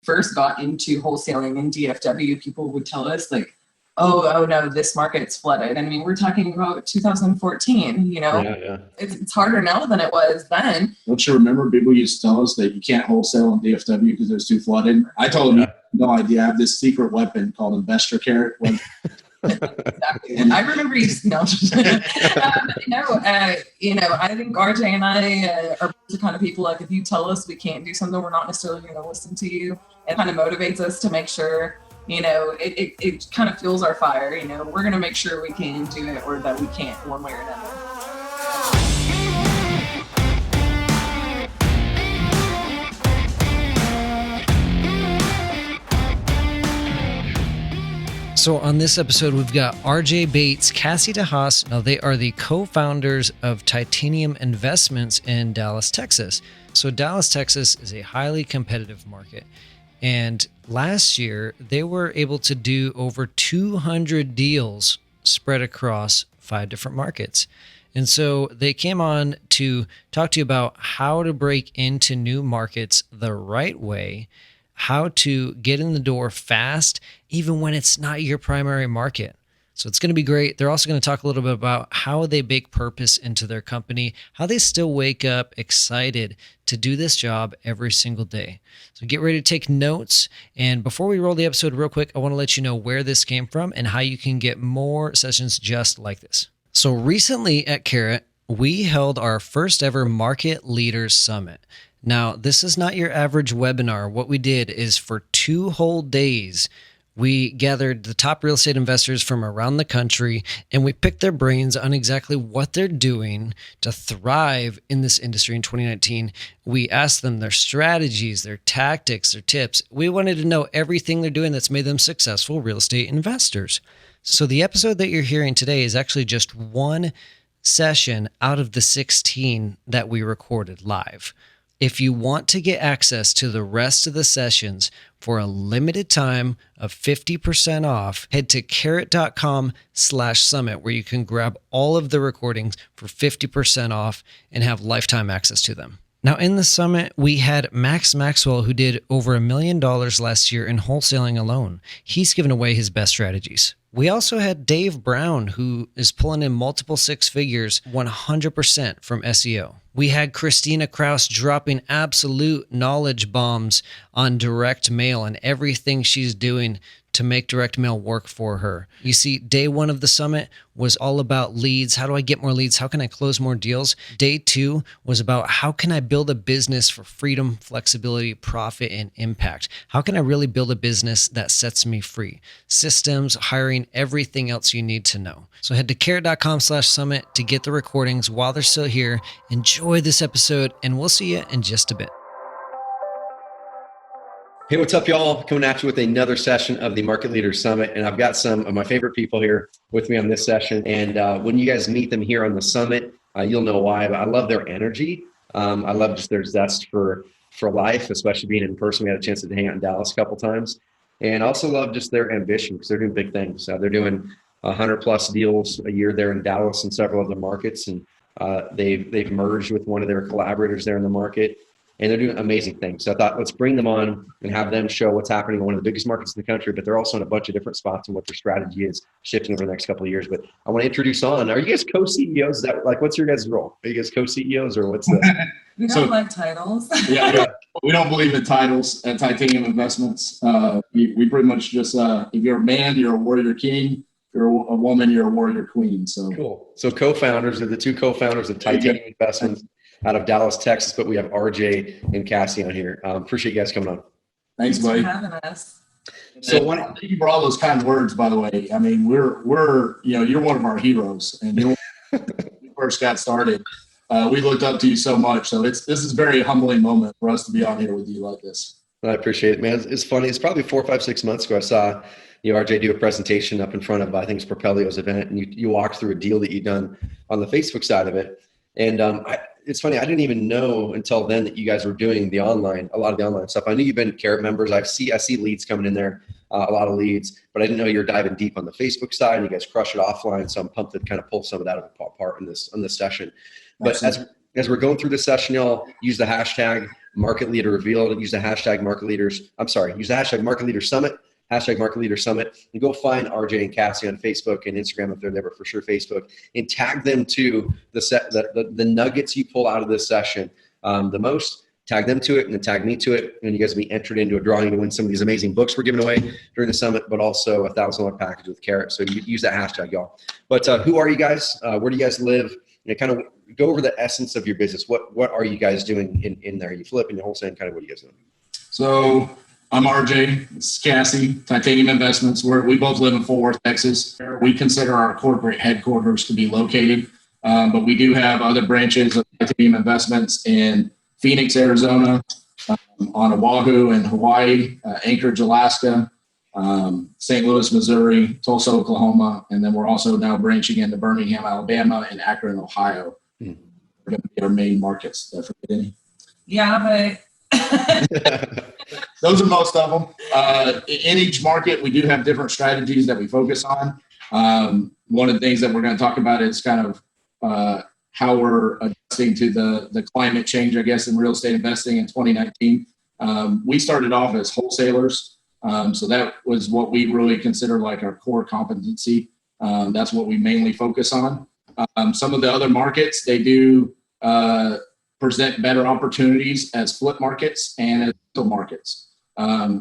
first got into wholesaling in DFW, people would tell us like, oh no, this market's flooded. I mean, we're talking about 2014, It's harder now than it was then. Don't you remember people used to tell us that you can't wholesale in DFW because it's too flooded? I told them, no idea. I have this secret weapon called investor carrot. Exactly. I remember you. No, I think RJ and I are the kind of people like if you tell us we can't do something, we're not necessarily going to listen to you. It kind of motivates us to make sure. It kind of fuels our fire. We're going to make sure we can do it or that we can't one way or another. So on this episode, we've got RJ Bates, Cassie DeHaas. Now, they are the co-founders of Titanium Investments in Dallas, Texas. So Dallas, Texas is a highly competitive market. And last year, they were able to do over 200 deals spread across 5 different markets. And so they came on to talk to you about how to break into new markets the right way, how to get in the door fast, even when it's not your primary market. So it's going to be great. They're also going to talk a little bit about how they bake purpose into their company, how they still wake up excited to do this job every single day. So get ready to take notes. And before we roll the episode real quick, I want to let you know where this came from and how you can get more sessions just like this. So recently at Carrot, we held our first ever Market Leaders Summit. Now, this is not your average webinar. What we did is for 2 whole days, we gathered the top real estate investors from around the country, and we picked their brains on exactly what they're doing to thrive in this industry in 2019. We asked them their strategies, their tactics, their tips. We wanted to know everything they're doing that's made them successful real estate investors. So the episode that you're hearing today is actually just one session out of the 16 that we recorded live. If you want to get access to the rest of the sessions for a limited time of 50% off, head to carrot.com/summit where you can grab all of the recordings for 50% off and have lifetime access to them. Now, in the summit, we had Max Maxwell, who did over $1 million last year in wholesaling alone. He's given away his best strategies. We also had Dave Brown, who is pulling in multiple 6 figures 100% from SEO. We had Christina Kraus dropping absolute knowledge bombs on direct mail and everything she's doing to make direct mail work for her. You see, day 1 of the summit was all about leads. How do I get more leads? How can I close more deals? Day 2 was about how can I build a business for freedom, flexibility, profit, and impact? How can I really build a business that sets me free? Systems, hiring, everything else you need to know. So head to carrot.com/summit to get the recordings while they're still here. Enjoy this episode, and we'll see you in just a bit. Hey, what's up, y'all? Coming at you with another session of the Market Leaders Summit. And I've got some of my favorite people here with me on this session. And when you guys meet them here on the summit, you'll know why. But I love their energy. I love just their zest for life, especially being in person. We had a chance to hang out in Dallas a couple times. And I also love just their ambition because they're doing big things. They're doing 100 plus deals a year there in Dallas and several other markets. And they've merged with one of their collaborators there in the market. And they're doing amazing things. So I thought, let's bring them on and have them show what's happening in one of the biggest markets in the country, but they're also in a bunch of different spots and what their strategy is shifting over the next couple of years. But I want to introduce on. Are you guys co-CEOs? Is that like, what's your guys' role? Are you guys co-CEOs or what's the? We don't like titles. Yeah, we don't believe in titles at Titanium Investments. We pretty much just, if you're a man, you're a warrior king. If you're a woman, you're a warrior queen. So cool. So co-founders are the 2 co-founders of Titanium Investments out of Dallas, Texas, but we have RJ and Cassie on here. Appreciate you guys coming on. Thanks, buddy. For having us. So thank you for all those kind words, by the way. I mean, we're you're one of our heroes, and when we first got started, we looked up to you so much. So this is a very humbling moment for us to be on here with you like this. I appreciate it, man. It's funny. It's probably 4, 5, 6 months ago. I saw RJ do a presentation up in front of, I think it's Propelio's event, and you walked through a deal that you'd done on the Facebook side of it. And it's funny, I didn't even know until then that you guys were doing a lot of the online stuff. I knew you've been Carrot members. I see leads coming in there, a lot of leads, but I didn't know you're diving deep on the Facebook side and you guys crush it offline. So I'm pumped to kind of pull some of that apart in this session. But as we're going through the session, y'all use the hashtag Market Leader Revealed. Use the hashtag Market Leaders. Use the hashtag Market Leader Summit. Hashtag Market Leader Summit, and go find RJ and Cassie on Facebook and Instagram if they're there, but for sure Facebook, and tag them to the nuggets you pull out of this session the most. Tag them to it, and then tag me to it, and you guys will be entered into a drawing to win some of these amazing books we're giving away during the summit, but also a $1,000 package with Carrot. So you use that hashtag, y'all. But who are you guys? Where do you guys live? Kind of go over the essence of your business. What are you guys doing in there? You flip and you wholesale, kind of what are you guys doing? So I'm RJ, this is Cassie, Titanium Investments. We both live in Fort Worth, Texas. We consider our corporate headquarters to be located, but we do have other branches of Titanium Investments in Phoenix, Arizona, on Oahu and Hawaii, Anchorage, Alaska, St. Louis, Missouri, Tulsa, Oklahoma, and then we're also now branching into Birmingham, Alabama, and Akron, Ohio. We're going to be our main markets. Did I forget any? Yeah, but those are most of them. In each market, we do have different strategies that we focus on. One of the things that we're going to talk about is kind of how we're adjusting to the climate change, I guess, in real estate investing in 2019. We started off as wholesalers. So that was what we really consider like our core competency. That's what we mainly focus on. Some of the other markets, they do present better opportunities as flip markets and as rental markets.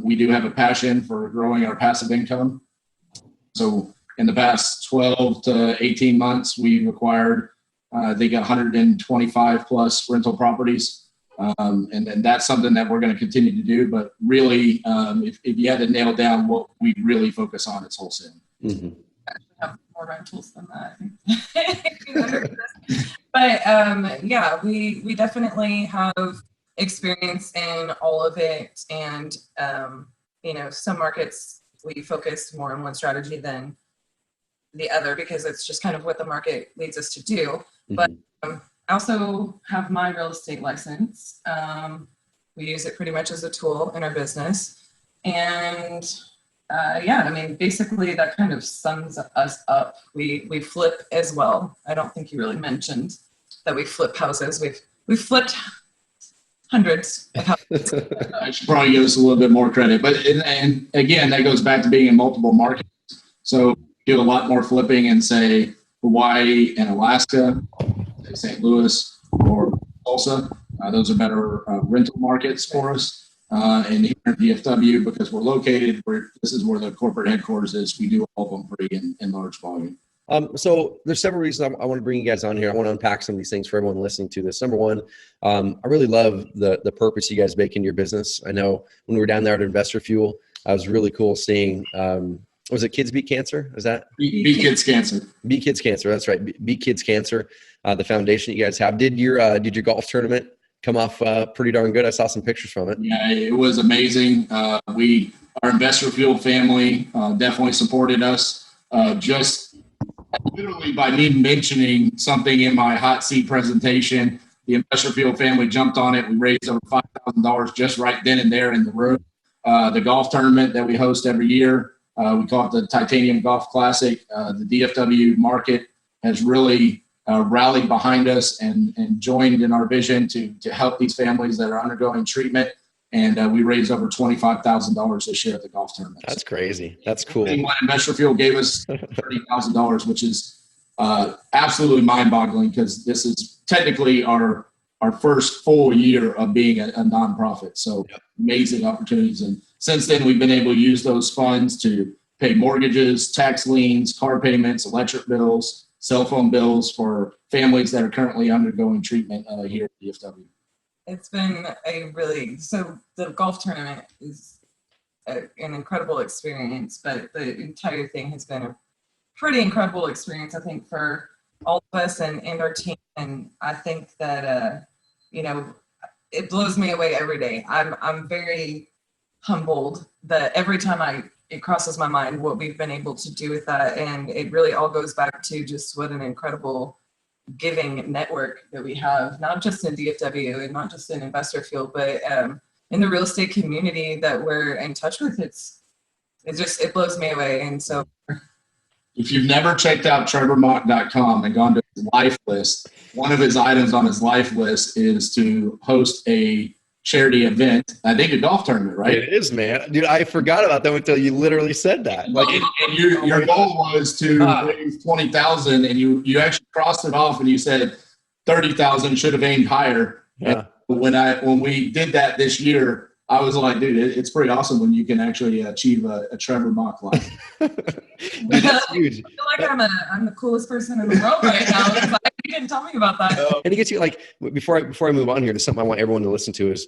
We do have a passion for growing our passive income. So in the past 12 to 18 months, we've acquired, I think, 125 plus rental properties. And then that's something that we're going to continue to do. But really, if you had to nail down what we really focus on, it's wholesale. Mm-hmm. I actually have more rentals than that, I think. But yeah, we definitely have experience in all of it. And, some markets we focus more on one strategy than the other because it's just kind of what the market leads us to do. Mm-hmm. But I also have my real estate license. We use it pretty much as a tool in our business. And basically that kind of sums us up. We flip as well. I don't think you really mentioned that we flip houses. We've flipped hundreds of houses. I should probably give us a little bit more credit. But and again, that goes back to being in multiple markets. So do a lot more flipping in, say, Hawaii and Alaska, St. Louis or Tulsa. Those are better rental markets for us. And here in DFW, because we're located, this is where the corporate headquarters is. We do all of them pretty in large volume. So there's several reasons I want to bring you guys on here. I want to unpack some of these things for everyone listening to this. Number one, I really love the purpose you guys make in your business. I know when we were down there at Investor Fuel, I was really cool seeing, was it Kids Beat Cancer? Is that? Beat Kids Cancer. Beat Kids Cancer. That's right. Beat Kids Cancer, the foundation you guys have. Did your golf tournament come off pretty darn good? I saw some pictures from it. Yeah, it was amazing. Our Investor Fuel family definitely supported us. Just literally by me mentioning something in my hot seat presentation, the Investor Fuel family jumped on it. We raised over $5,000 just right then and there in the room. The golf tournament that we host every year, we call it the Titanium Golf Classic. The DFW market has really rallied behind us and joined in our vision to help these families that are undergoing treatment. And we raised over $25,000 this year at the golf tournament. That's crazy. That's cool. When Investor Fuel gave us $30,000, which is absolutely mind-boggling because this is technically our first full year of being a nonprofit. So amazing opportunities. And since then, we've been able to use those funds to pay mortgages, tax liens, car payments, electric bills, cell phone bills for families that are currently undergoing treatment here at DFW. It's been so the golf tournament is an incredible experience, but the entire thing has been a pretty incredible experience, I think, for all of us and our team. And I think that, it blows me away every day. I'm very humbled that every time it crosses my mind what we've been able to do with that. And it really all goes back to just what an incredible giving network that we have, not just in DFW and not just in Investor Fuel, but in the real estate community that we're in touch with. It blows me away. And so if you've never checked out trevormock.com and gone to his life list, one of his items on his life list is to host a charity event. I think a golf tournament, right? It is, man. Dude, I forgot about that until you literally said that. Like, And your goal was to raise 20,000, and you actually crossed it off, and you said 30,000 should have aimed higher. Yeah. And when we did that this year, I was like, dude, it's pretty awesome when you can actually achieve a Trevor Mach life. Dude, that's huge. I feel like I'm the coolest person in the world right now. You didn't tell me about that. And it gets you, like, before I move on here to something I want everyone to listen to is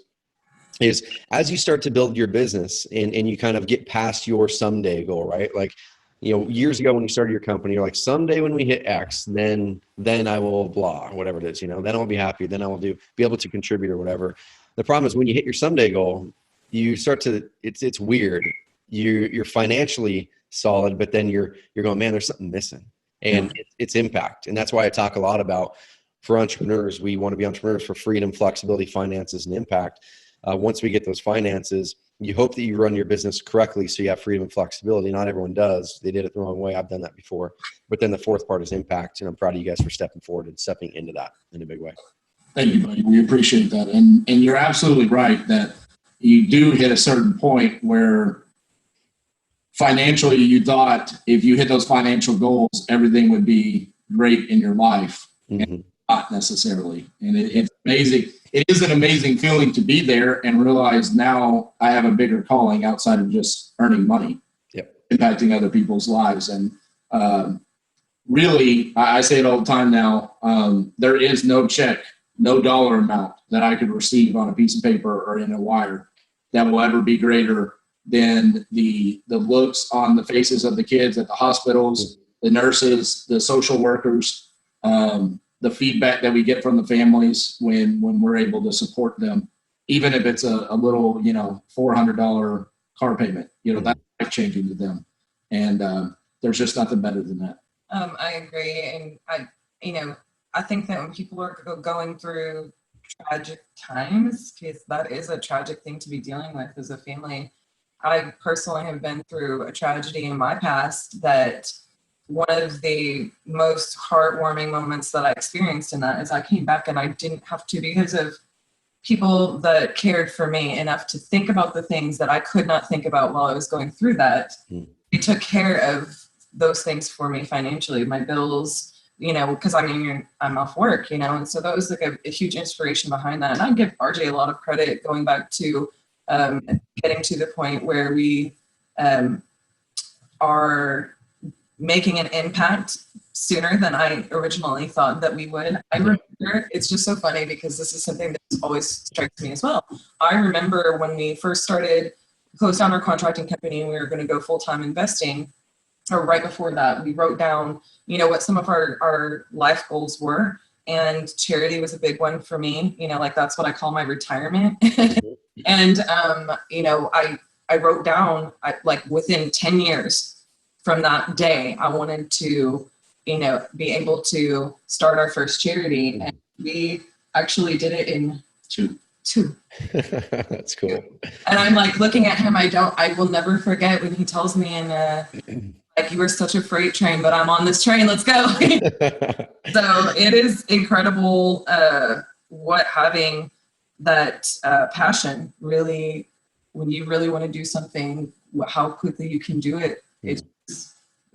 as you start to build your business and you kind of get past your someday goal, right? Like, years ago when you started your company, you're like, someday when we hit X, then I will blah, whatever it is, then I'll be happy. Then I will be able to contribute or whatever. The problem is when you hit your someday goal, you start to, it's weird. You're financially solid, but then you're going, man, there's something missing, and it's impact. And that's why I talk a lot about, for entrepreneurs, we want to be entrepreneurs for freedom, flexibility, finances, and impact. Once we get those finances, you hope that you run your business correctly so you have freedom and flexibility. Not everyone does. They did it the wrong way. I've done that before. But then the fourth part is impact, and I'm proud of you guys for stepping forward and stepping into that in a big way. Thank you, buddy. We appreciate that. And you're absolutely right that you do hit a certain point where financially you thought if you hit those financial goals, everything would be great in your life. Mm-hmm. And not necessarily. And it's amazing. It is an amazing feeling to be there and realize now I have a bigger calling outside of just earning money, impacting other people's lives. And really, I say it all the time now, there is no check, no dollar amount that I could receive on a piece of paper or in a wire that will ever be greater than the looks on the faces of the kids at the hospitals, the nurses, the social workers, the feedback that we get from the families when we're able to support them, even if it's a little, $400 car payment, that's life-changing to them. And there's just nothing better than that. I agree. And I think that when people are going through tragic times, because that is a tragic thing to be dealing with as a family. I personally have been through a tragedy in my past that one of the most heartwarming moments that I experienced in that is I came back and I didn't have to, because of people that cared for me enough to think about the things that I could not think about while I was going through that. They took care of those things for me financially, my bills, because I'm off work, and so that was like a huge inspiration behind that. And I give RJ a lot of credit going back to getting to the point where we are making an impact sooner than I originally thought that we would. I remember, it's just so funny because this is something that always strikes me as well. I remember when we first started, closed down our contracting company and we were going to go full-time investing, or right before that, we wrote down, what some of our life goals were. And charity was a big one for me. That's what I call my retirement. And, I wrote down, within 10 years from that day, I wanted to, be able to start our first charity. And we actually did it in two. That's cool. And I'm looking at him. I will never forget when he tells me, you were such a freight train, but I'm on this train. Let's go. So it is incredible what having that passion really, when you really want to do something, how quickly you can do it. It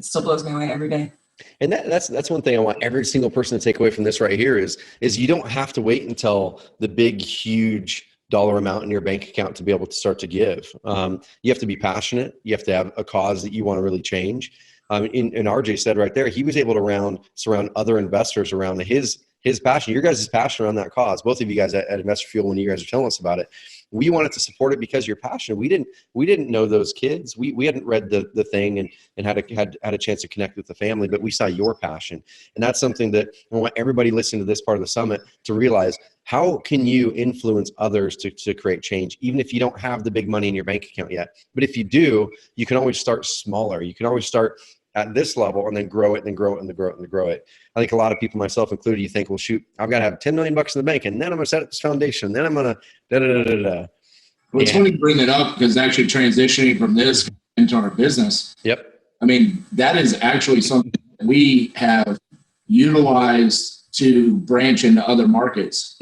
still blows me away every day. And that's one thing I want every single person to take away from this right here is you don't have to wait until the big, huge dollar amount in your bank account to be able to start to give. You have to be passionate. You have to have a cause that you want to really change. And RJ said right there, he was able to surround other investors around his passion, your guys' passion around that cause. Both of you guys at Investor Fuel, when you guys are telling us about it, we wanted to support it because you're passionate. We didn't know those kids. We hadn't read the thing and had a chance to connect with the family, but we saw your passion. And that's something that I want everybody listening to this part of the summit to realize. How can you influence others to create change, even if you don't have the big money in your bank account yet? But if you do, you can always start smaller. You can always start at this level and then grow it and then grow it and then grow it and then grow it. I think a lot of people, myself included, you think, well, shoot, I've got to have $10 million in the bank and then I'm going to set up this foundation. Then I'm going to da-da-da-da-da. Well, it's funny to bring that up because actually transitioning from this into our business. Yep. I mean, that is actually something that we have utilized to branch into other markets.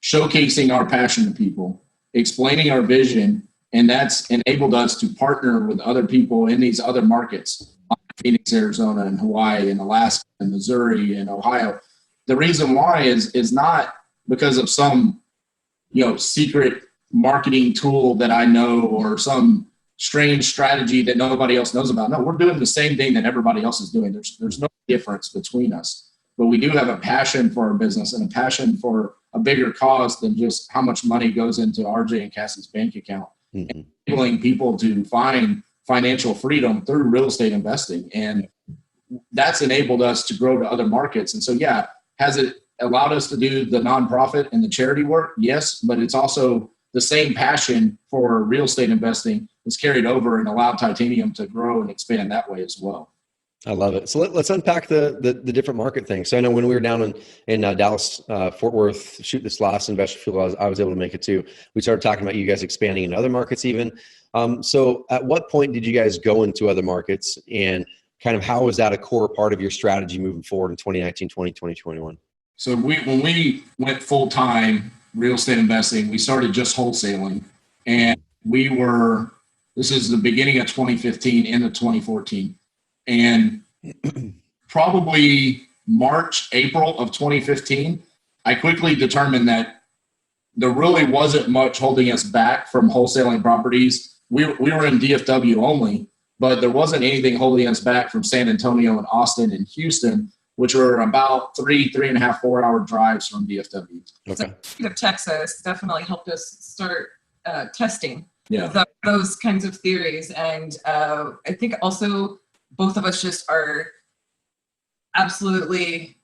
showcasing our passion to people, explaining our vision, and that's enabled us to partner with other people in these other markets, like Phoenix, Arizona, and Hawaii, and Alaska, and Missouri, and Ohio. The reason why is not because of some, secret marketing tool that I know or some strange strategy that nobody else knows about. No, we're doing the same thing that everybody else is doing. There's no difference between us, but we do have a passion for our business and a passion for a bigger cause than just how much money goes into RJ and Cassie's bank account. Mm-hmm. Enabling people to find financial freedom through real estate investing. And that's enabled us to grow to other markets. And so, yeah, has it allowed us to do the nonprofit and the charity work? Yes, but it's also the same passion for real estate investing is carried over and allowed Titanium to grow and expand that way as well. I love it. So let's unpack the different market things. So I know when we were down in Dallas, Fort Worth, shoot this last investor field, I was able to make it too. We started talking about you guys expanding in other markets even. So at what point did you guys go into other markets, and kind of how was that a core part of your strategy moving forward in 2019, 2020, 2021? So when we went full-time real estate investing, we started just wholesaling, and this is the beginning of 2015 into 2014. And probably March, April of 2015, I quickly determined that there really wasn't much holding us back from wholesaling properties. We were in DFW only, but there wasn't anything holding us back from San Antonio and Austin and Houston, which were about 3.5, 4 hour drives from DFW. Okay. So Texas definitely helped us start testing those kinds of theories. And I think also both of us just are absolutely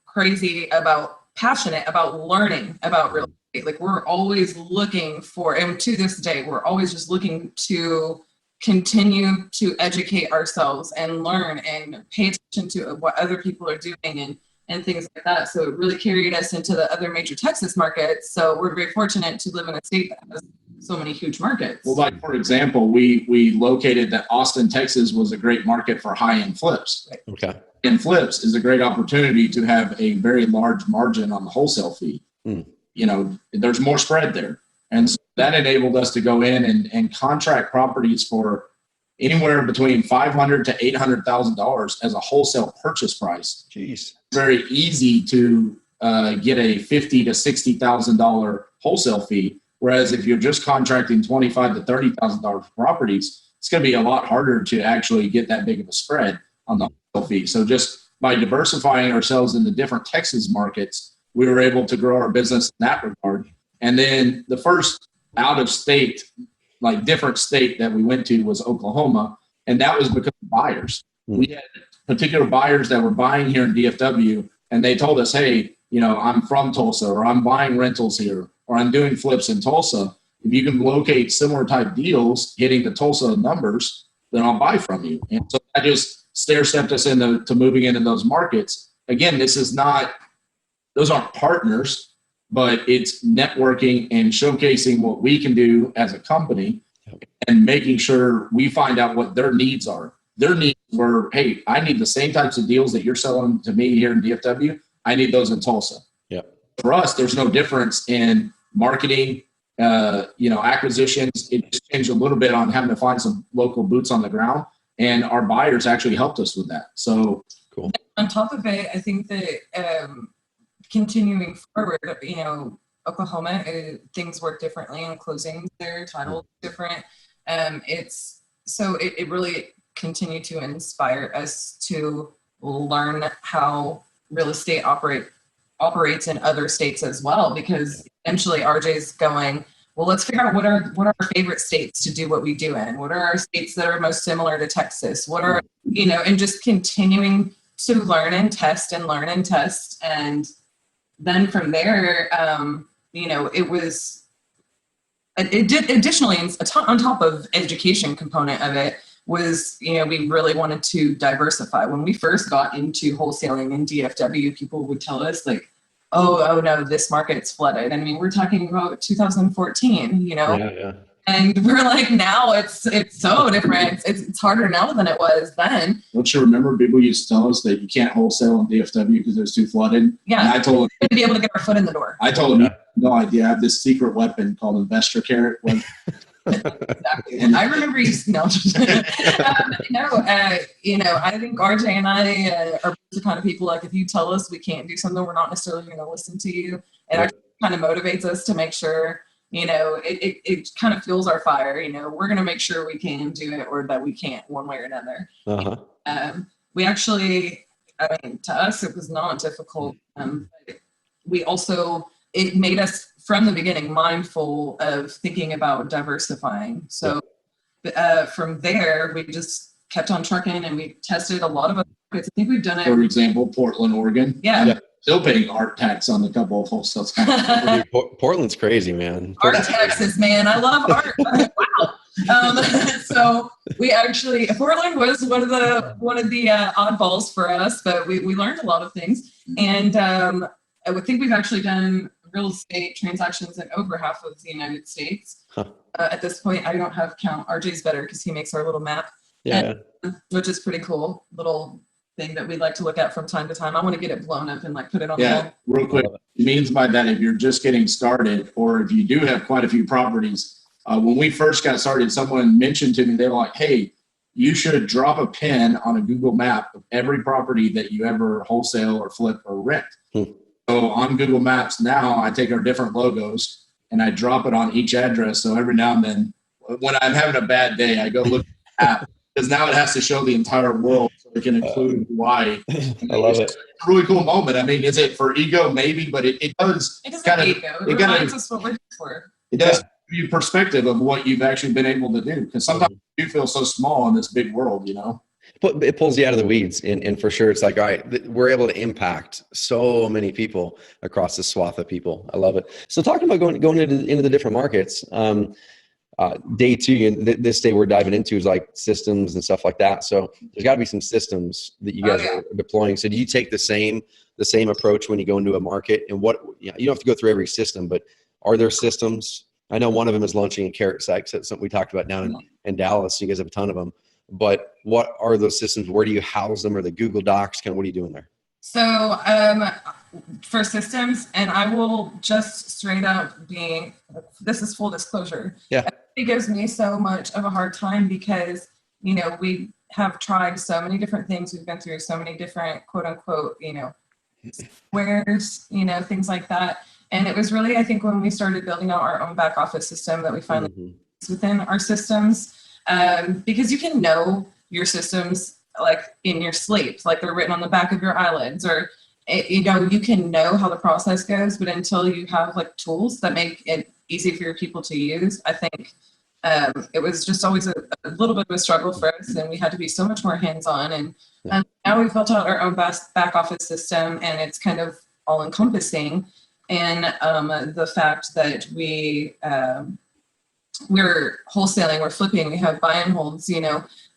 passionate about learning about real estate. Like, we're always looking for, and to this day, we're always just looking to continue to educate ourselves and learn and pay attention to what other people are doing and things like that. So it really carried us into the other major Texas markets. So we're very fortunate to live in a state that has so many huge markets. Well, like, for example, we located that Austin, Texas was a great market for high-end flips. Right. Okay. And flips is a great opportunity to have a very large margin on the wholesale fee. There's more spread there. And so that enabled us to go in and contract properties for anywhere between $500,000 to $800,000 as a wholesale purchase price. Jeez. Very easy to get a $50,000 to $60,000 wholesale fee. Whereas if you're just contracting $25,000 to $30,000 for properties, it's going to be a lot harder to actually get that big of a spread on the wholesale fee. So just by diversifying ourselves into different Texas markets, we were able to grow our business in that regard. And then the first out of state, like different state that we went to was Oklahoma. And that was because of buyers. We had particular buyers that were buying here in DFW, and they told us, hey, I'm from Tulsa, or I'm buying rentals here, or I'm doing flips in Tulsa. If you can locate similar type deals hitting the Tulsa numbers, then I'll buy from you. And so that just stair-stepped us into moving into those markets. Again, those aren't partners, but it's networking and showcasing what we can do as a company and making sure we find out what their needs are. Their needs were, hey, I need the same types of deals that you're selling to me here in DFW. I need those in Tulsa. Yeah. For us, there's no difference in marketing, acquisitions. It just changed a little bit on having to find some local boots on the ground, and our buyers actually helped us with that. So cool. On top of it, I think that continuing forward, Oklahoma, things work differently in closings there, title different. It really continued to inspire us to learn how real estate operates in other states as well, because eventually RJ's going, well, let's figure out what are our favorite states to do what we do in. What are our states that are most similar to Texas? What are, and just continuing to learn and test. And then from there, additionally, on top of education component of it was, we really wanted to diversify. When we first got into wholesaling in DFW, people would tell us like, oh no, this market's flooded. I mean, we're talking about 2014, Yeah. And we're like, now it's so different. It's harder now than it was then. Don't you remember people used to tell us that you can't wholesale in DFW because it was too flooded? Yeah. And I told them to be able to get our foot in the door. I told them No idea. I have this secret weapon called Investor Carrot. Exactly. And I remember you. No, I think RJ and I are the kind of people like if you tell us we can't do something, we're not necessarily going to listen to you. And actually kind of motivates us to make sure, it kind of fuels our fire. We're going to make sure we can do it or that we can't one way or another. We actually, to us, it was not difficult. It made us from the beginning mindful of thinking about diversifying. So from there, we just kept on trucking and we tested a lot of markets. I think we've done it. For example, Portland, Oregon. Yeah. Still paying art tax on a couple of wholesales. Portland's crazy, man. Art taxes, man. I love art. Wow. So we actually, Portland was one of the oddballs for us, but we learned a lot of things. And I would think we've actually done real estate transactions in over half of the United States. At this point, I don't have count. RJ's better because he makes our little map, which is pretty cool. Little thing that we like to look at from time to time. I want to get it blown up and put it on. Real quick. It means by that if you're just getting started, or if you do have quite a few properties. When we first got started, someone mentioned to me, they were like, "Hey, you should drop a pin on a Google map of every property that you ever wholesale or flip or rent." So on Google Maps now, I take our different logos and I drop it on each address. So every now and then, when I'm having a bad day, I go look at the app because now it has to show the entire world, so it can include Hawaii. I love it. It's a really cool moment. Is it for ego? Maybe, but it does. It doesn't ego. It reminds us what we're for. It does give you perspective of what you've actually been able to do, because sometimes you feel so small in this big world, But it pulls you out of the weeds, and for sure, it's like, all right, we're able to impact so many people across the swath of people. I love it. So talking about going into the different markets, day two, and this day we're diving into is like systems and stuff like that. So there's got to be some systems that you guys are deploying. So do you take the same approach when you go into a market? And you don't have to go through every system, but are there systems? I know one of them is launching a carrot site. That's something we talked about down in Dallas. You guys have a ton of them. But what are those systems? Where do you house them? Or the Google Docs? What are you doing there? So for systems, and I will just straight up this is full disclosure. Yeah. It gives me so much of a hard time because, we have tried so many different things. We've been through so many different quote unquote, squares, things like that. And it was really, I think, when we started building out our own back office system that we finally within our systems. Because you can know your systems like in your sleep, like they're written on the back of your eyelids, or you can know how the process goes, but until you have tools that make it easy for your people to use, I think it was just always a little bit of a struggle for us, and we had to be so much more hands-on. And now we've built out our own back office system, and it's kind of all encompassing. And the fact that we're wholesaling, we're flipping, we have buy and holds,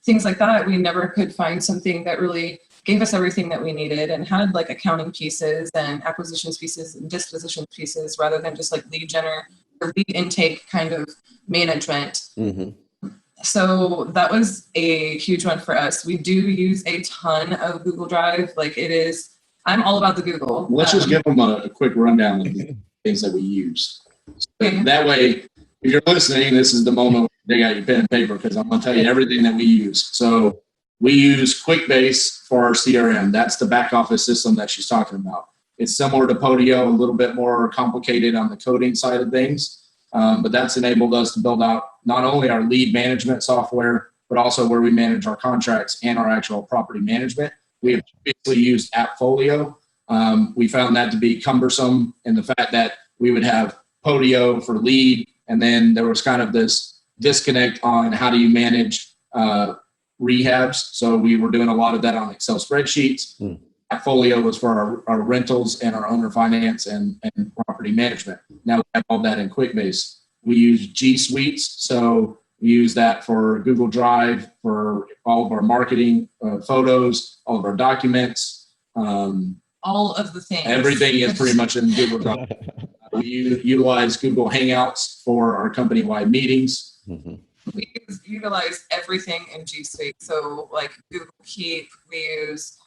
things like that. We never could find something that really gave us everything that we needed and had accounting pieces and acquisitions pieces and dispositions pieces rather than just lead intake kind of management. So that was a huge one for us. We do use a ton of Google Drive. I'm all about the Google. Let's just give them a quick rundown of the things that we use. That way, if you're listening, this is the moment where you dig out your pen and paper, because I'm going to tell you everything that we use. So we use QuickBase for our CRM. That's the back office system that she's talking about. It's similar to Podio, a little bit more complicated on the coding side of things, but that's enabled us to build out not only our lead management software, but also where we manage our contracts and our actual property management. We have previously used AppFolio. We found that to be cumbersome in the fact that we would have Podio for lead, and then there was kind of this disconnect on how do you manage rehabs. So we were doing a lot of that on Excel spreadsheets. AppFolio was for our rentals and our owner finance and property management. Now we have all that in QuickBase. We use G Suites, so we use that for Google Drive, for all of our marketing, photos, all of our documents. All of the things. Everything is pretty much in Google Drive. We utilize Google Hangouts for our company-wide meetings. We utilize everything in G Suite. So Google Keep, we use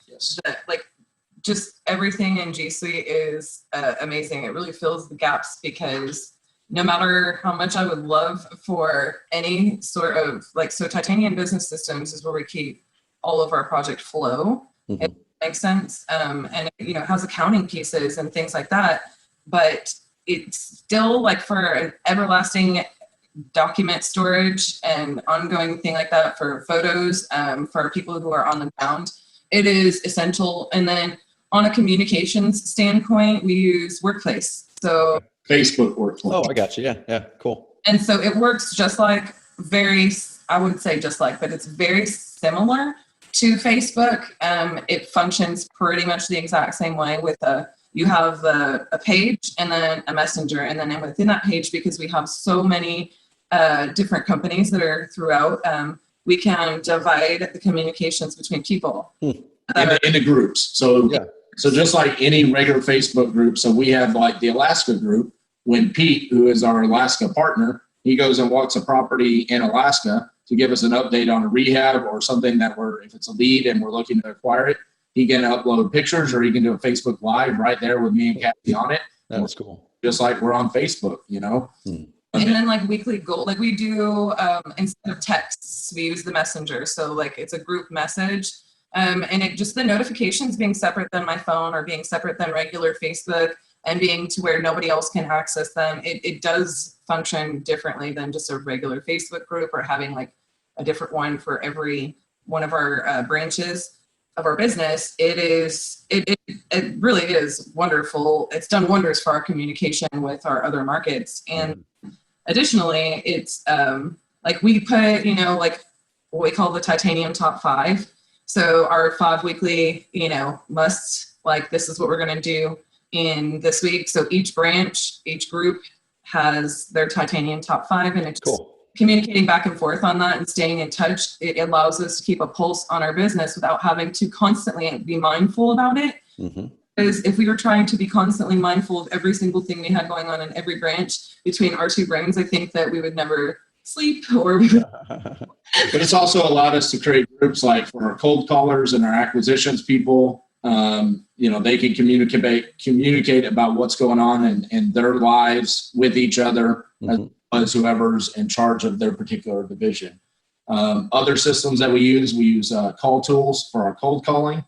just everything in G Suite is amazing. It really fills the gaps because no matter how much I would love for any sort of like, so Titanium Business Systems is where we keep all of our project flow. It makes sense. And it has accounting pieces and things like that, but it's still like for an everlasting document storage and ongoing thing like that for photos, for people who are on the ground, it is essential. And then on a communications standpoint, we use Workplace. So Facebook Workplace. Oh, I got you. Yeah, cool. And so it works just like I would say just like, but it's very similar to Facebook. It functions pretty much the exact same way with you have a page and then a messenger. And then within that page, because we have so many different companies that are throughout, we can divide the communications between people. Into groups. So just like any regular Facebook group, so we have like the Alaska group. When Pete, who is our Alaska partner, he goes and walks a property in Alaska to give us an update on a rehab or something that if it's a lead and we're looking to acquire it, he can upload pictures or he can do a Facebook Live right there with me and Kathy on it. That's cool. Just like we're on Facebook, And then like weekly goal, like we do, instead of texts, we use the messenger. So like it's a group message. And it just the notifications being separate than my phone or being separate than regular Facebook and being to where nobody else can access them. It does function differently than just a regular Facebook group or having like a different one for every one of our branches of our business. It really is wonderful. It's done wonders for our communication with our other markets. And additionally, it's like we put, like what we call the Titanium Top 5. So our 5 weekly, must, like, this is what we're going to do in this week. So each branch, each group has their Titanium Top 5, and it's cool. Communicating back and forth on that and staying in touch. It allows us to keep a pulse on our business without having to constantly be mindful about it. Because if we were trying to be constantly mindful of every single thing we had going on in every branch between our two brains, I think that we would never sleep or we would. But it's also allowed us to create groups like for our cold callers and our acquisitions people. They can communicate about what's going on in their lives with each other as whoever's in charge of their particular division. Other systems that we use call tools for our cold calling.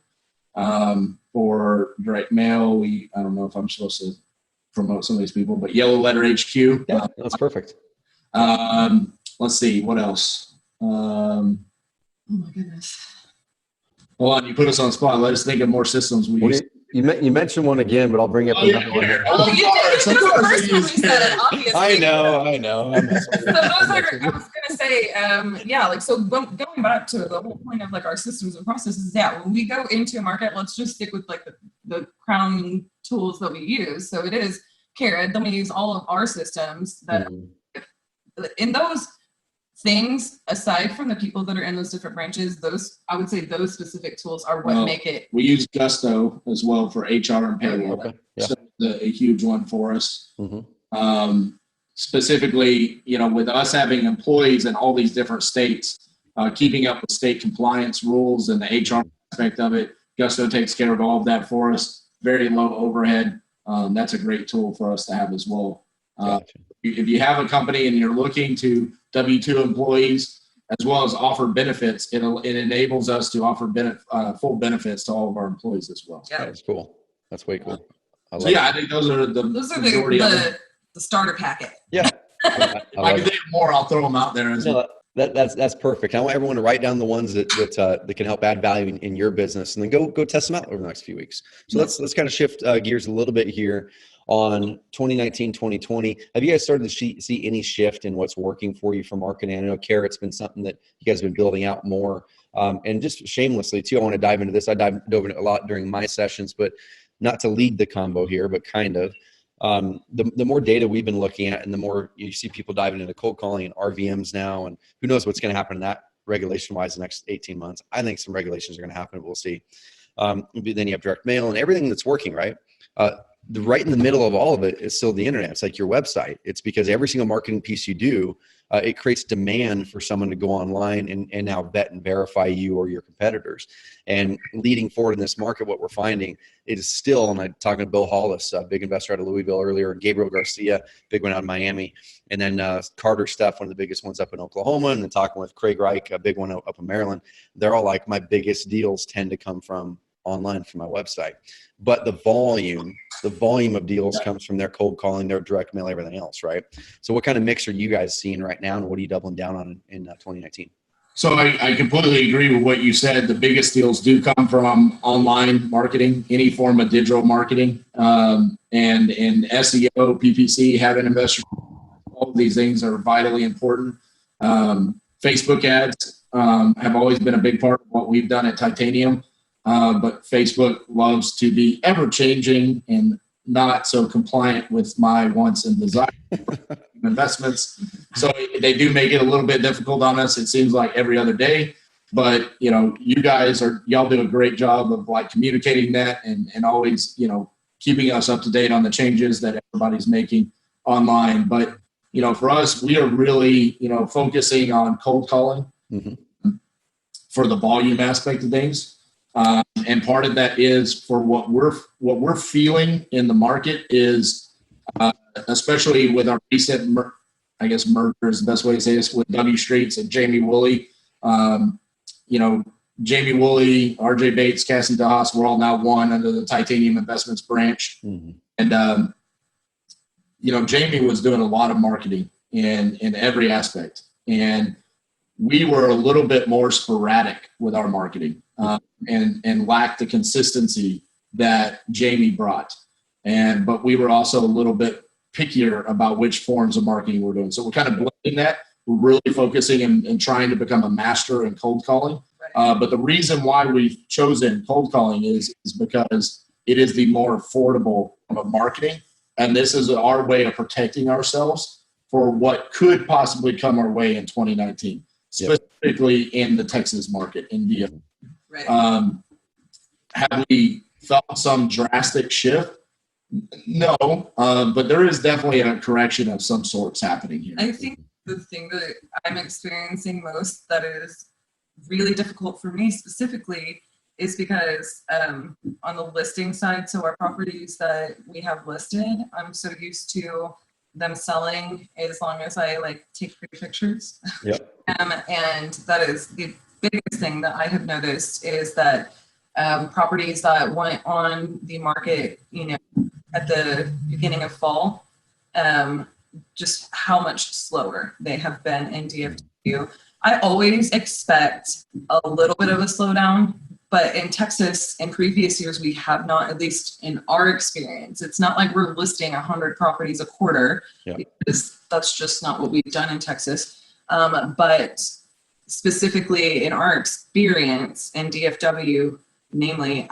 For direct mail, I don't know if I'm supposed to promote some of these people, but Yellow Letter HQ. Yeah, that's perfect. Let's see, what else? Oh my goodness. Hold on, you put us on the spot. Let us think of more systems we use. You mentioned one again, but I'll bring up another one. Oh, you did. This was the first one we said it, obviously. I know. So those are, I was going to say, so going back to the whole point of like our systems and processes, when we go into a market, let's just stick with like the crown tools that we use. So it is Carrot, then we use all of our systems that in those things, aside from the people that are in those different branches, I would say those specific tools are what make it. We use Gusto as well for HR and payroll. Okay. Yeah. So a huge one for us. Specifically, with us having employees in all these different states, keeping up with state compliance rules and the HR aspect of it, Gusto takes care of all of that for us. Very low overhead. That's a great tool for us to have as well. Gotcha. If you have a company and you're looking to W-2 employees as well as offer benefits, it enables us to offer full benefits to all of our employees as well. Yeah, that's cool. That's way cool. I think those are the starter packet. Yeah. If I can think of more, I'll throw them out there as well. That's perfect. I want everyone to write down the ones that can help add value in your business, and then go test them out over the next few weeks. So let's kind of shift gears a little bit here on 2019, 2020. Have you guys started to see any shift in what's working for you for marketing? I know Carrot's been something that you guys have been building out more. And just shamelessly too, I want to dive into this. I dove into it a lot during my sessions, but not to lead the combo here, but kind of. The more data we've been looking at and the more you see people diving into cold calling and RVMs now, and who knows what's going to happen in that regulation-wise the next 18 months. I think some regulations are going to happen. We'll see. Then you have direct mail and everything that's working, right? Right in the middle of all of it is still the internet. It's like your website. It's because every single marketing piece you do, it creates demand for someone to go online and now vet and verify you or your competitors. And leading forward in this market, what we're finding is still, and I'm talking to Bill Hollis, a big investor out of Louisville earlier, Gabriel Garcia, big one out of Miami, and then Carter Steff, one of the biggest ones up in Oklahoma, and then talking with Craig Reich, a big one up in Maryland. They're all like, my biggest deals tend to come from online from my website. But the volume of deals comes from their cold calling, their direct mail, everything else, right? So what kind of mix are you guys seeing right now, and what are you doubling down on in 2019? So I completely agree with what you said. The biggest deals do come from online marketing, any form of digital marketing, and SEO, PPC, having investors. All of these things are vitally important. Facebook ads have always been a big part of what we've done at Titanium, but Facebook loves to be ever-changing and not so compliant with my wants and desires investments. So they do make it a little bit difficult on us. It seems like every other day, but y'all do a great job of like communicating that and always, keeping us up to date on the changes that everybody's making online. But, for us, we are really, focusing on cold calling for the volume aspect of things. And part of that is for what we're feeling in the market is, especially with our recent, merger is the best way to say this, with W Streets and Jamie Woolley. Jamie Woolley, RJ Bates, Cassie DeHaas, we're all now one under the Titanium Investments branch. And, Jamie was doing a lot of marketing in every aspect. And we were a little bit more sporadic with our marketing and lacked the consistency that Jamie brought. But we were also a little bit pickier about which forms of marketing we're doing. So we're kind of blending that. We're really focusing and trying to become a master in cold calling. But the reason why we've chosen cold calling is because it is the more affordable form of marketing. And this is our way of protecting ourselves for what could possibly come our way in 2019, specifically in the Texas market, in DFW. Right. Have we felt some drastic shift? No, but there is definitely a correction of some sorts happening here. I think the thing that I'm experiencing most that is really difficult for me specifically is because on the listing side, so our properties that we have listed, I'm so used to them selling as long as I take pretty pictures. Yep. And that is the biggest thing that I have noticed is that properties that went on the market, at the beginning of fall, just how much slower they have been in DFW. I always expect a little bit of a slowdown, but in Texas in previous years, we have not, at least in our experience. It's not like we're listing 100 properties a quarter, because that's just not what we've done in Texas. But specifically in our experience in DFW, namely,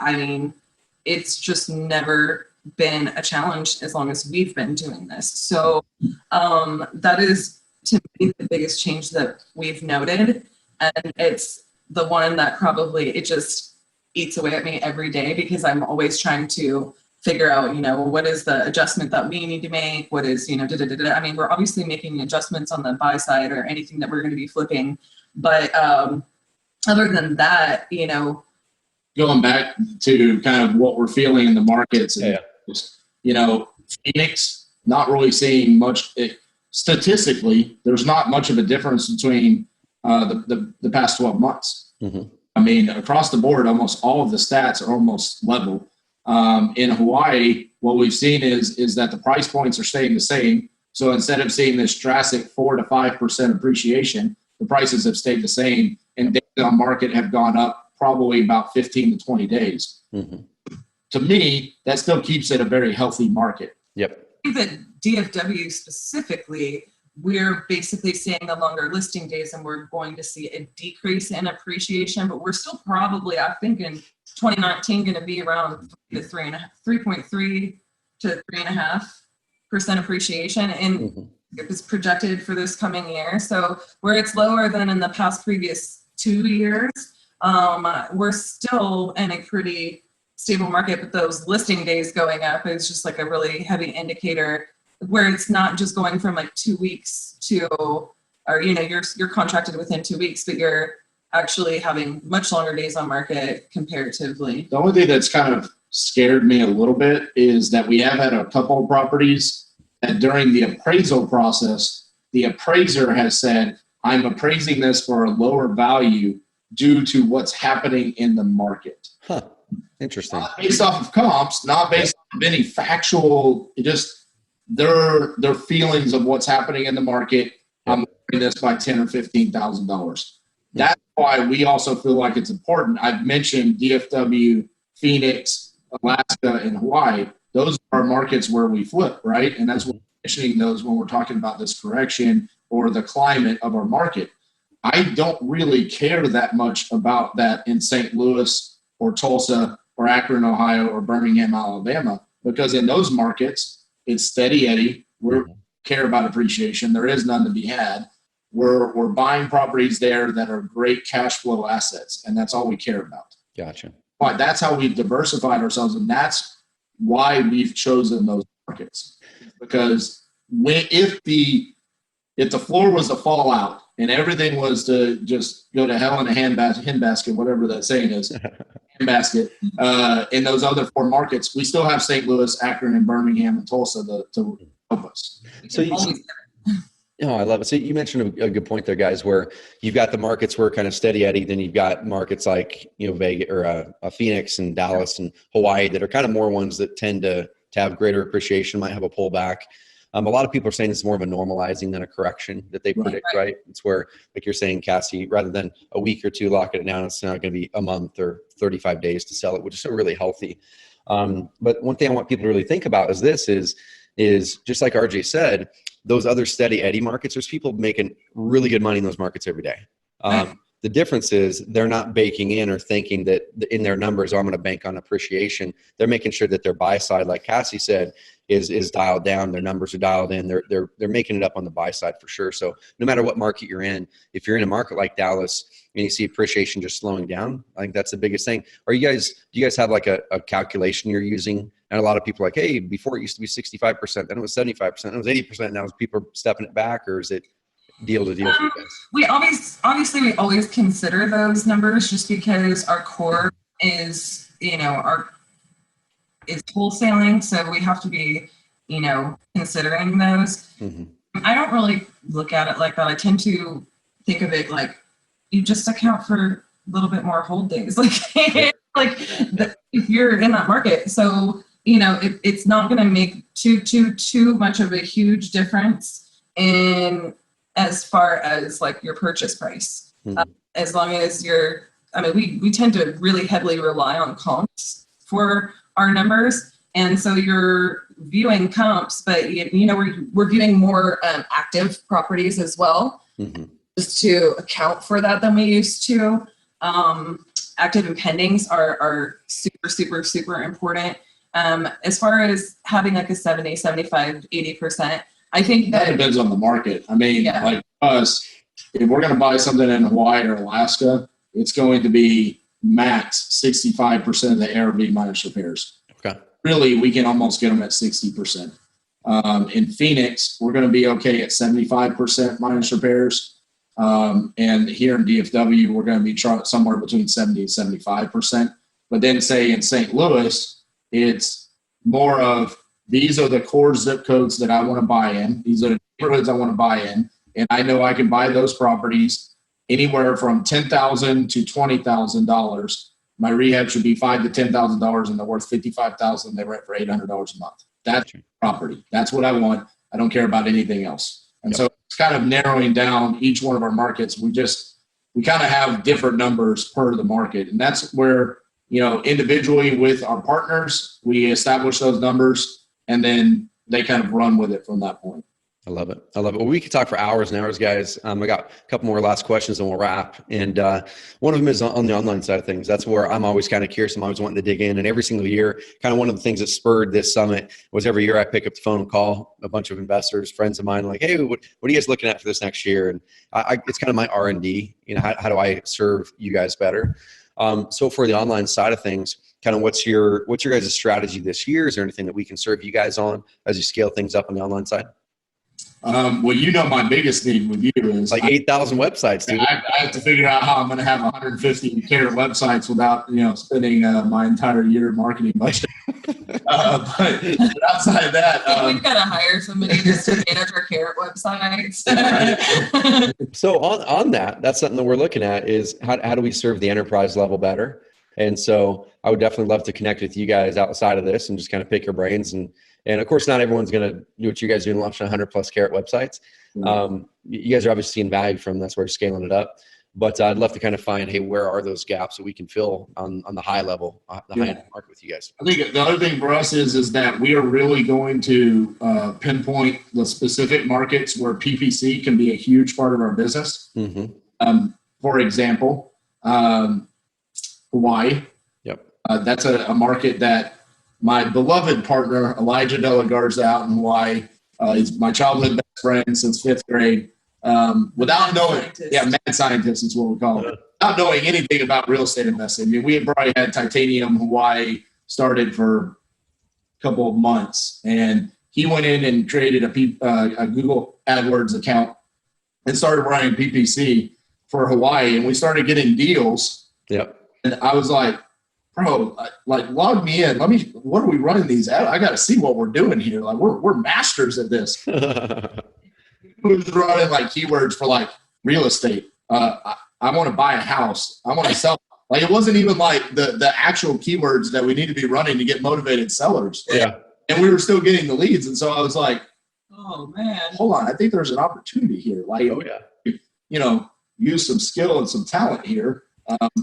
it's just never been a challenge as long as we've been doing this. So that is, to me, the biggest change that we've noted. And it's the one that probably, it just eats away at me every day because I'm always trying to figure out, what is the adjustment that we need to make? What is, we're obviously making adjustments on the buy side or anything that we're going to be flipping. But other than that, going back to kind of what we're feeling in the markets, Phoenix, not really seeing much. Statistically, there's not much of a difference between the past 12 months. Across the board, almost all of the stats are almost level. In Hawaii, what we've seen is that the price points are staying the same. So instead of seeing this drastic 4 to 5% appreciation, the prices have stayed the same, and days on market have gone up probably about 15 to 20 days. To me, that still keeps it a very healthy market. Yep. I think that DFW specifically, we're basically seeing the longer listing days and we're going to see a decrease in appreciation, but we're still probably, I think in 2019, going to be around 3.3 to 3.5% appreciation. And it was projected for this coming year. So where it's lower than in the previous 2 years, we're still in a pretty stable market, but those listing days going up is just a really heavy indicator where it's not just going from 2 weeks to or, you're contracted within 2 weeks, but you're actually having much longer days on market comparatively. The only thing that's kind of scared me a little bit is that we have had a couple of properties that during the appraisal process, the appraiser has said, I'm appraising this for a lower value due to what's happening in the market. Huh. Interesting. Not based off of comps, not based off of any factual, just their feelings of what's happening in the market. I'm lowering this by $10,000 or $15,000. That's why we also feel like it's important. I've mentioned DFW, Phoenix, Alaska, and Hawaii. Those are markets where we flip, right? And that's what we're mentioning those when we're talking about this correction or the climate of our market. I don't really care that much about that in St. Louis or Tulsa or Akron, Ohio, or Birmingham, Alabama, because in those markets, it's steady Eddie. We care about appreciation. There is none to be had. We're buying properties there that are great cash flow assets, and that's all we care about. Gotcha. But that's how we've diversified ourselves, and that's why we've chosen those markets. Because if the floor was to fall out and everything was to just go to hell in a handbasket, whatever that saying is, handbasket, in those other 4 markets, we still have St. Louis, Akron, and Birmingham, and Tulsa to help us. So I love it. So you mentioned a good point there, guys, where you've got the markets where kind of steady Eddie, then you've got markets like, Vegas or Phoenix and Dallas and Hawaii that are kind of more ones that tend to have greater appreciation, might have a pullback. A lot of people are saying it's more of a normalizing than a correction that they predict, right? It's where, like you're saying, Cassie, rather than a week or two locking it down, it's not going to be a month or 35 days to sell it, which is really healthy. But one thing I want people to really think about is this is just like RJ said, those other steady Eddie markets, there's people making really good money in those markets every day. The difference is they're not baking in or thinking that in their numbers, I'm going to bank on appreciation. They're making sure that their buy side, like Cassie said, is dialed down. Their numbers are dialed in. They're making it up on the buy side for sure. So no matter what market you're in, if you're in a market like Dallas and you see appreciation just slowing down, I think that's the biggest thing. Do you guys have like a calculation you're using? And a lot of people are like, hey, before it used to be 65%, then it was 75%, then it was 80%. Now is people stepping it back, or is it deal to deal for you guys? We always consider those numbers just because our core is, is wholesaling. So we have to be, considering those. I don't really look at it like that. I tend to think of it like you just account for a little bit more hold days. If you're in that market. So, it's not going to make too much of a huge difference in as far as like your purchase price. As long as we tend to really heavily rely on comps for our numbers. And so you're viewing comps, but we're viewing more active properties as well, just to account for that than we used to. Active and pendings are super, super, super important. As far as having like a 70, 75, 80%, I think that depends on the market. Like us, if we're going to buy something in Hawaii or Alaska, it's going to be max 65% of the ARV minus repairs. Okay. Really, we can almost get them at 60%. In Phoenix, we're going to be okay at 75% minus repairs. And here in DFW, we're going to be somewhere between 70 and 75%. But then say in St. Louis, it's more of these are the core zip codes that I want to buy in. These are the neighborhoods I want to buy in. And I know I can buy those properties anywhere from $10,000 to $20,000. My rehab should be $5,000 to $10,000 and they're worth $55,000. They rent for $800 a month. That's property. That's what I want. I don't care about anything else. And so it's kind of narrowing down each one of our markets. We kind of have different numbers per the market. And that's where, individually with our partners, we establish those numbers and then they kind of run with it from that point. I love it. Well, we could talk for hours and hours, guys. I got a couple more last questions and we'll wrap. And one of them is on the online side of things. That's where I'm always kind of curious. I'm always wanting to dig in. And every single year, kind of one of the things that spurred this summit was every year I pick up the phone and call a bunch of investors, friends of mine, like, hey, what are you guys looking at for this next year? And it's kind of my R&D. How do I serve you guys better? So for the online side of things, kind of what's your guys' strategy this year? Is there anything that we can serve you guys on as you scale things up on the online side? Well, you know, my biggest need with you is Like 8,000 websites, dude. I have to figure out how I'm going to have 150 carat websites without, spending my entire year marketing budget. But outside of that, We've got to hire somebody just to manage our carrot websites. So on that's something that we're looking at is how do we serve the enterprise level better? And so I would definitely love to connect with you guys outside of this and just kind of pick your brains. And of course, not everyone's going to do what you guys do and launch 100 plus carat websites. You guys are obviously seeing value from that's where you're scaling it up. But I'd love to kind of find, hey, where are those gaps that we can fill on the high level, high end market with you guys? I think the other thing for us is that we are really going to pinpoint the specific markets where PPC can be a huge part of our business. For example, Hawaii. Yep. That's a market that my beloved partner, Elijah De La Garza out in Hawaii, is my childhood best friend since 5th grade. Without knowing, mad scientist is what we call it. Without knowing anything about real estate investing. I mean, we had probably had Titanium Hawaii started for a couple of months, and he went in and created a Google AdWords account and started running PPC for Hawaii, and we started getting deals. Yep. And I was like, bro, like log me in. What are we running these at? I got to see what we're doing here. Like we're masters at this. We was running like keywords for like real estate. I want to buy a house. I want to sell. Like it wasn't even like the actual keywords that we need to be running to get motivated sellers. Yeah. And we were still getting the leads. And so I was like, oh man, hold on. I think there's an opportunity here. Like, use some skill and some talent here.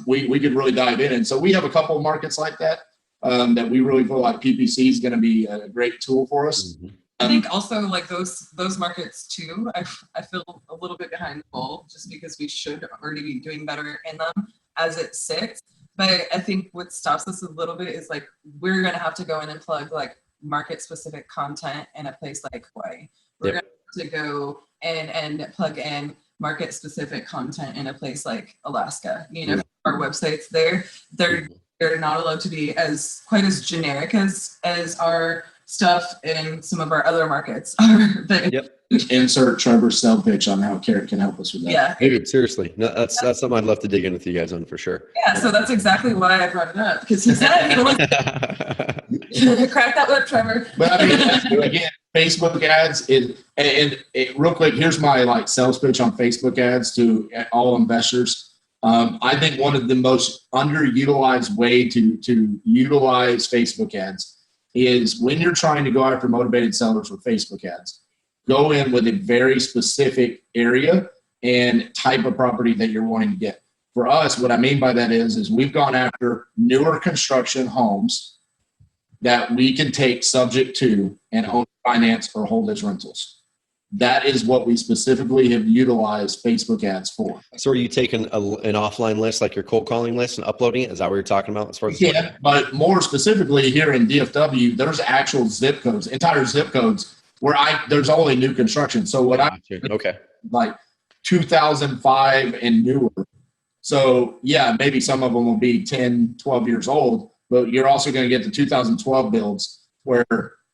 We could really dive in. And so we have a couple of markets like that, that we really feel like PPC is going to be a great tool for us. I think also like those markets too, I feel a little bit behind the ball just because we should already be doing better in them as it sits. But I think what stops us a little bit is like, we're going to have to go in and plug like market specific content in a place like Hawaii. We're going to have to go and plug in market specific content in a place like Alaska. Our websites they're not allowed to be quite as generic as our stuff in some of our other markets. Insert Trevor's sell pitch on how Carrot can help us with that. Yeah. Maybe seriously. No, that's something I'd love to dig in with you guys on for sure. Yeah, so that's exactly why I brought it up, because he said he wants to crack that whip, Trevor. But I mean, again, Facebook ads and real quick, here's my like sales pitch on Facebook ads to all investors. I think one of the most underutilized way to utilize Facebook ads is when you're trying to go after motivated sellers with Facebook ads, go in with a very specific area and type of property that you're wanting to get. For us, what I mean by that is we've gone after newer construction homes that we can take subject to and own, finance, or hold as rentals. That is what we specifically have utilized Facebook ads for. So are you taking an offline list, like your cold calling list, and uploading it? Is that what you're talking about as far as? Yeah, but more specifically here in DFW, there's actual zip codes, entire zip codes where there's only new construction. So what like 2005 and newer. So yeah, maybe some of them will be 10, 12 years old, but you're also going to get the 2012 builds where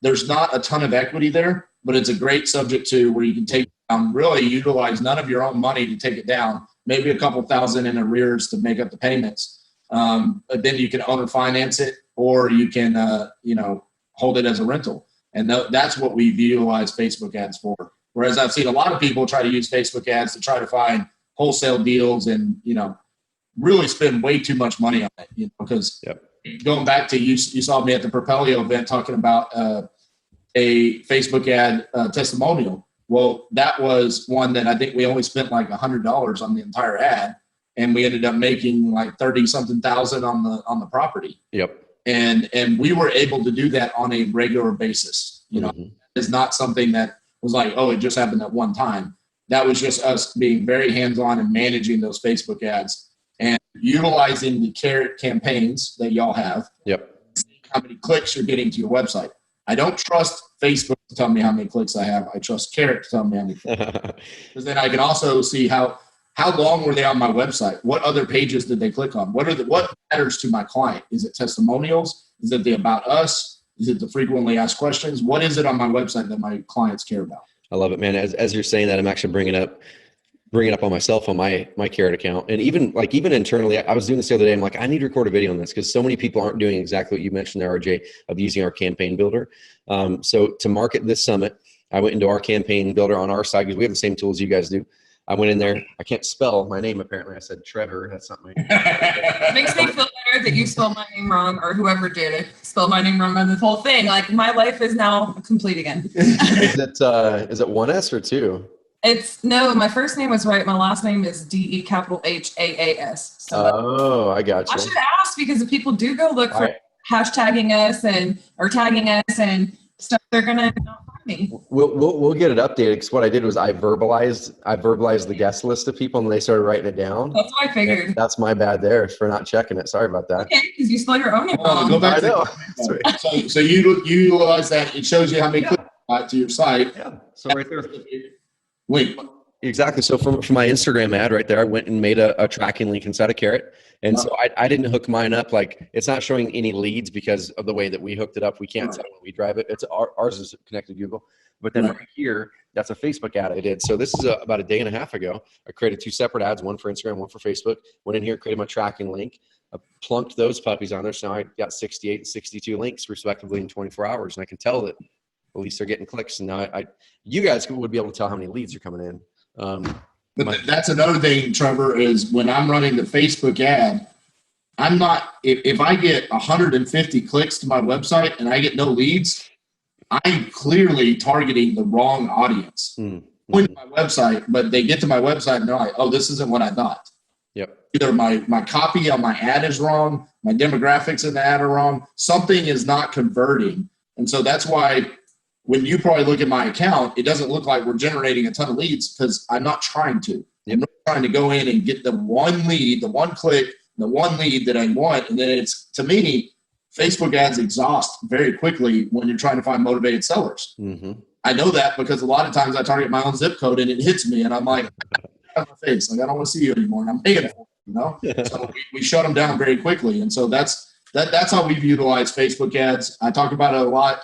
there's not a ton of equity there, but it's a great subject to where you can take down, really utilize none of your own money to take it down, maybe a couple thousand in arrears to make up the payments. But then you can own or finance it, or you can, hold it as a rental. And that's what we've utilized Facebook ads for. Whereas I've seen a lot of people try to use Facebook ads to try to find wholesale deals and, really spend way too much money on it, because going back to you saw me at the Propelio event talking about a Facebook ad testimonial. Well, that was one that I think we only spent like $100 on the entire ad, and we ended up making like 30-something thousand on the property. Yep. And we were able to do that on a regular basis. It's not something that was like, oh, it just happened at one time. That was just us being very hands-on and managing those Facebook ads and utilizing the Carrot campaigns that y'all have. Yep. How many clicks you're getting to your website. I don't trust Facebook to tell me how many clicks I have. I trust Carrot to tell me how many clicks. Because then I can also see how long were they on my website? What other pages did they click on? What matters to my client? Is it testimonials? Is it the about us? Is it the frequently asked questions? What is it on my website that my clients care about? I love it, man. As you're saying that, I'm actually bringing it up on my cell phone, my Carrot account. And even internally, I was doing this the other day. I'm like, I need to record a video on this because so many people aren't doing exactly what you mentioned there, RJ, of using our campaign builder. So to market this summit, I went into our campaign builder on our side because we have the same tools you guys do. I went in there. I can't spell my name, apparently. I said Trevor. That's not my name. It makes me feel better that you spelled my name wrong, or whoever did it spelled my name wrong on this whole thing. Like, my life is now complete again. Is it one S or two? No, my first name was right. My last name is DEHAAS. So I got you. I should ask, because if people do go look for hashtagging us or tagging us and stuff, they're gonna not find me. We'll get it updated, because what I did was I verbalized the guest list of people, and they started writing it down. That's what I figured. And that's my bad there for not checking it. Sorry about that. Okay, because you spell your own name wrong. Go back I know. so you utilize that. It shows you how many clicks to your site. Yeah. So right there. Wait. Exactly. So from my Instagram ad right there, I went and made a tracking link inside of Carrot. And so I didn't hook mine up. Like, it's not showing any leads because of the way that we hooked it up. We can't tell when we drive it. Ours is connected to Google. But then right here, that's a Facebook ad I did. So this is about a day and a half ago. I created 2 separate ads, one for Instagram, one for Facebook. Went in here, created my tracking link. I plunked those puppies on there. So now I got 68 and 62 links respectively in 24 hours. And I can tell that at least they're getting clicks. And now you guys would be able to tell how many leads are coming in. But that's another thing, Trevor, is when I'm running the Facebook ad, I'm not, if I get 150 clicks to my website and I get no leads, I'm clearly targeting the wrong audience. Going to my website, but they get to my website and they're like, oh, this isn't what I thought. Yep. Either my copy on my ad is wrong, my demographics in the ad are wrong, something is not converting. And so that's why when you probably look at my account, it doesn't look like we're generating a ton of leads, because I'm not trying to. I'm not trying to go in and get the one lead, the one click, the one lead that I want. And then it's, to me, Facebook ads exhaust very quickly when you're trying to find motivated sellers. I know that because a lot of times I target my own zip code and it hits me and I'm like, out of my face, like, I don't want to see you anymore. And I'm paying for it, So we shut them down very quickly. And so that's how we've utilized Facebook ads. I talk about it a lot.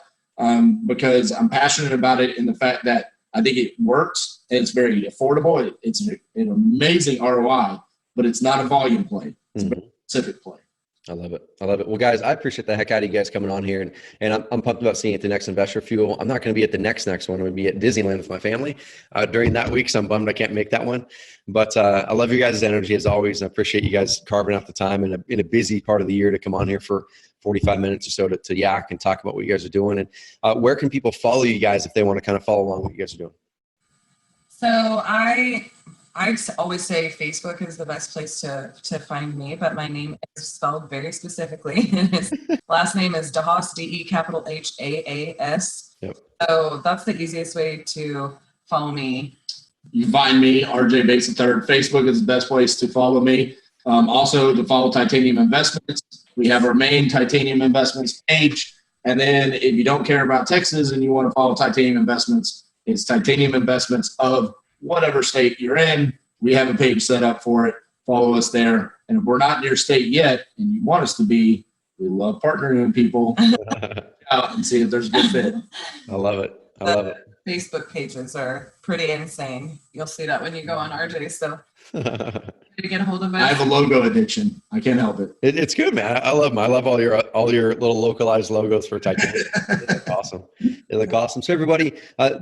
Because I'm passionate about it in the fact that I think it works and it's very affordable. It's an amazing ROI, but it's not a volume play. It's a very specific play. I love it. Well, guys, I appreciate the heck out of you guys coming on here. And I'm pumped about seeing you at the next Investor Fuel. I'm not going to be at the next one. I'm going to be at Disneyland with my family during that week. So I'm bummed I can't make that one. But I love you guys' energy as always. And I appreciate you guys carving out the time in a busy part of the year to come on here for 45 minutes or so to yak and talk about what you guys are doing. And where can people follow you guys if they want to kind of follow along what you guys are doing? So I always say Facebook is the best place to find me, but my name is spelled very specifically. His last name is DeHaas, DEHAAS. Yep. So that's the easiest way to follow me. You can find me, RJ Bates III. Facebook is the best place to follow me. Also to follow Titanium Investments. We have our main Titanium Investments page. And then if you don't care about Texas and you want to follow Titanium Investments, it's Titanium Investments of whatever state you're in. We have a page set up for it. Follow us there. And if we're not in your state yet and you want us to be, we love partnering with people out and see if there's a good fit. I love it. Facebook pages are pretty insane. You'll see that when you go on RJ. So to get a hold of it. I have a logo addiction. I can't help it. It's good, man. I love them. I love all your little localized logos for Titanium. They look awesome. They look awesome. So everybody,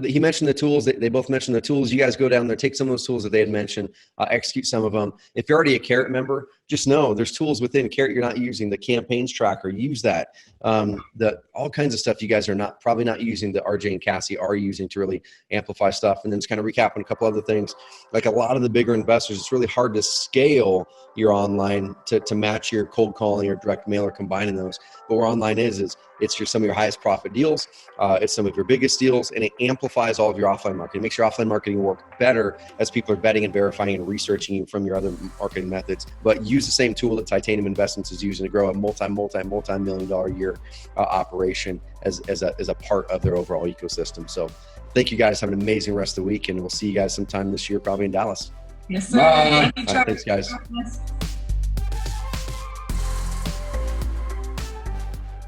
he mentioned the tools. They both mentioned the tools. You guys go down there, take some of those tools that they had mentioned, execute some of them. If you're already a Carrot member, just know there's tools within Carrot you're not using. The campaigns tracker, use that. All kinds of stuff you guys are probably not using that RJ and Cassie are using to really amplify stuff. And then just kind of recap on a couple other things. Like a lot of the bigger investors, it's really hard to scale your online to match your cold calling or direct mail or combining those. But where online is it's some of your highest profit deals. It's some of your biggest deals, and it amplifies all of your offline marketing. It makes your offline marketing work better as people are vetting and verifying and researching you from your other marketing methods. But use the same tool that Titanium Investments is using to grow a multi-million-dollar a year operation as a part of their overall ecosystem. So thank you guys. Have an amazing rest of the week, and we'll see you guys sometime this year, probably in Dallas. Yes, sir. Bye. Thanks, guys.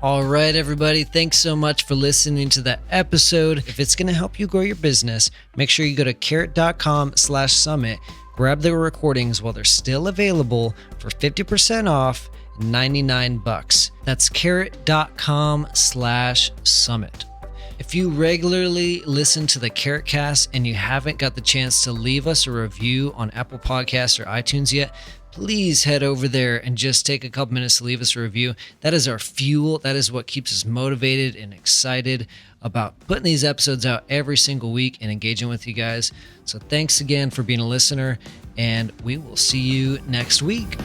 All right, everybody. Thanks so much for listening to that episode. If it's going to help you grow your business, make sure you go to carrot.com/summit. Grab the recordings while they're still available for 50% off, $99. That's carrot.com/summit. If you regularly listen to the Carrot Cast and you haven't got the chance to leave us a review on Apple Podcasts or iTunes yet, please head over there and just take a couple minutes to leave us a review. That is our fuel. That is what keeps us motivated and excited about putting these episodes out every single week and engaging with you guys. So thanks again for being a listener, and we will see you next week.